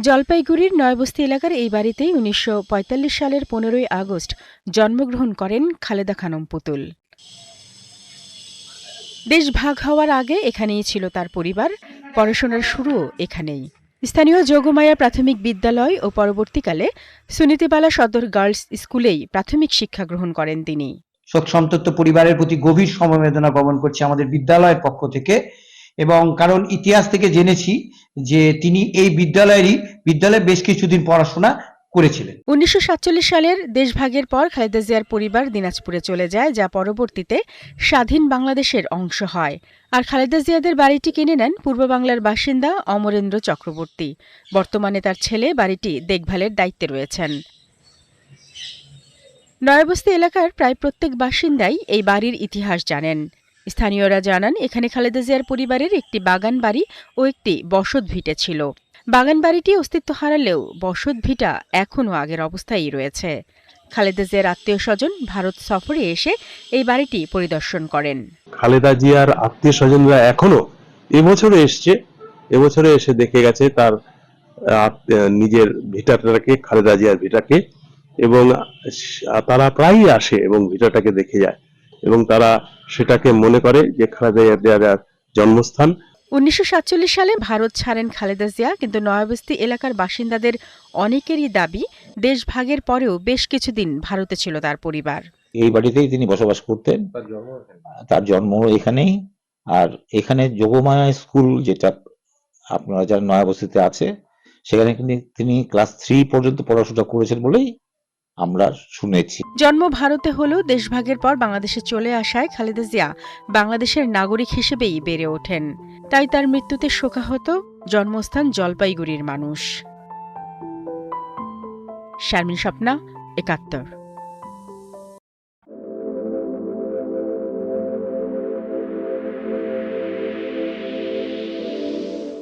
জলপাইগুড়ির নয়াবস্তি এলাকার এই বাড়িতেই ১৯৪৫ সালের ১৫ই আগস্ট জন্মগ্রহণ করেন খালেদা খানম পুতুল। দেশ ভাগ হওয়ার আগে এখানেই ছিল তার পরিবার, পড়াশোনার শুরুও এখানেই। স্থানীয় যোগমায়া প্রাথমিক বিদ্যালয় ও পরবর্তীকালে সুনীতিবালা সদর গার্লস স্কুলেই প্রাথমিক শিক্ষা গ্রহণ করেন তিনি। শোক সন্তপ্ত পরিবারের প্রতি গভীর সমবেদনা জ্ঞাপন করছি আমাদের বিদ্যালয়ের পক্ষ থেকে, এবং কারণ ইতিহাস থেকে জেনেছি যে তিনি এই বিদ্যালয়ে বেশ কিছুদিন পড়াশোনা করেছিলেন। ১৯৪৭ সালের দেশভাগের পর খালেদা জিয়ার পরিবার দিনাজপুরে চলে যায়, যা পরবর্তীতে স্বাধীন বাংলাদেশের অংশ হয়। আর খালেদা জিয়াদের বাড়িটি কিনে নেন পূর্ব বাংলার বাসিন্দা অমরেন্দ্র চক্রবর্তী। বর্তমানে তার ছেলে বাড়িটি দেখভালের দায়িত্বে রয়েছেন। নয়াবস্তি এলাকার প্রায় প্রত্যেক বাসিন্দাই এই বাড়ির ইতিহাস জানেন। স্থানীয়রা জানান, এখানে খালেদা জিয়ার পরিবারের একটি বাগান বাড়ি ও একটি বসত ভিটে ছিল। বাগান বাড়িটি অস্তিত্ব হারালেও বসত ভিটা এখনও আগের অবস্থায়ই রয়েছে। খালেদা জিয়ার আত্মীয় স্বজন ভারত সফরে এসে এই বাড়িটি পরিদর্শন করেন। খালেদা জিয়ার আত্মীয় স্বজনরা এখনো এবছরে এসে দেখে গেছে তার নিজের ভিটাটাকে, খালেদা জিয়ার ভিটাকে, এবং তারা প্রায়ই আসে এবং ভিটাটাকে দেখে যায় এবং তারা সেটাকে মনে করে যে খালেদা জিয়ার জন্মস্থান। ১৯৪৭ সালে ভারত ছাড়েন খালেদা জিয়া, কিন্তু নয়াবস্তি এলাকার বাসিন্দাদের অনেকেরই দাবি দেশ ভাগের পরেও বেশ কিছুদিন ভারতে ছিল তার পরিবার। এই বাড়িতেই তিনি বসবাস করতেন, তার জন্ম এখানেই। আর এখানে যোগমায়া স্কুল, যেটা আপনারা যারা নয়াবস্তিতে আছে, সেখানে তিনি ক্লাস 3 পর্যন্ত পড়াশোনা করেছেন বলেই আমরা শুনেছি। জন্ম ভারতে হলেও দেশভাগের পর বাংলাদেশে চলে আসায় খালেদা জিয়া বাংলাদেশের নাগরিক হিসেবেই বেড়ে ওঠেন। তাই তার মৃত্যুতে শোকাহত জন্মস্থান জলপাইগুড়ির মানুষ। শারমিন স্বপ্না, ৭১।